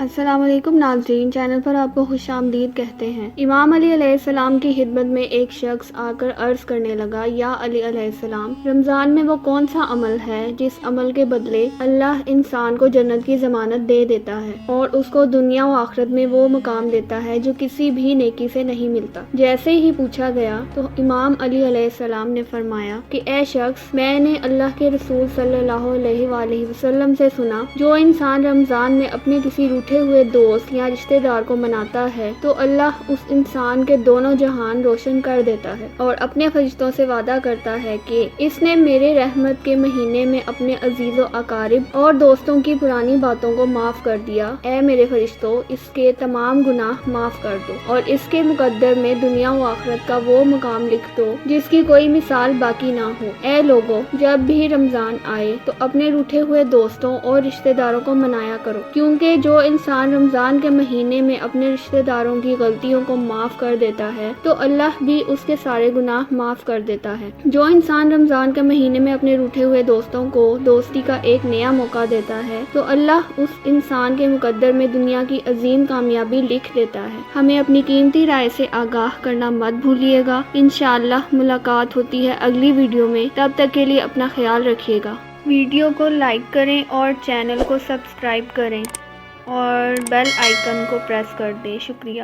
السلام علیکم ناظرین، چینل پر آپ کو خوش آمدید کہتے ہیں۔ امام علی علیہ السلام کی خدمت میں ایک شخص آ کر عرض کرنے لگا، یا علی علیہ السلام، رمضان میں وہ کون سا عمل ہے جس عمل کے بدلے اللہ انسان کو جنت کی ضمانت دے دیتا ہے اور اس کو دنیا و آخرت میں وہ مقام دیتا ہے جو کسی بھی نیکی سے نہیں ملتا؟ جیسے ہی پوچھا گیا تو امام علی علیہ السلام نے فرمایا کہ اے شخص، میں نے اللہ کے رسول صلی اللہ علیہ وآلہ وسلم سے سنا، جو انسان رمضان میں اپنے کسی روٹھے ہوئے دوست یا رشتہ دار کو مناتا ہے تو اللہ اس انسان کے دونوں جہان روشن کر دیتا ہے اور اپنے فرشتوں سے وعدہ کرتا ہے کہ اس نے میرے رحمت کے مہینے میں اپنے عزیز و اقارب اور دوستوں کی پرانی باتوں کو معاف کر دیا۔ اے میرے فرشتوں، اس کے تمام گناہ معاف کر دو اور اس کے مقدر میں دنیا و آخرت کا وہ مقام لکھ دو جس کی کوئی مثال باقی نہ ہو۔ اے لوگو، جب بھی رمضان آئے تو اپنے روٹھے ہوئے دوستوں اور رشتہ داروں کو منایا کرو، کیونکہ جو انسان رمضان کے مہینے میں اپنے رشتہ داروں کی غلطیوں کو معاف کر دیتا ہے تو اللہ بھی اس کے سارے گناہ معاف کر دیتا ہے۔ جو انسان رمضان کے مہینے میں اپنے روٹھے ہوئے دوستوں کو دوستی کا ایک نیا موقع دیتا ہے تو اللہ اس انسان کے مقدر میں دنیا کی عظیم کامیابی لکھ دیتا ہے۔ ہمیں اپنی قیمتی رائے سے آگاہ کرنا مت بھولیے گا۔ انشاءاللہ ملاقات ہوتی ہے اگلی ویڈیو میں، تب تک کے لیے اپنا خیال رکھیے گا۔ ویڈیو کو لائک کریں اور چینل کو سبسکرائب کریں اور بیل آئیکن کو پریس کر دیں۔ شکریہ۔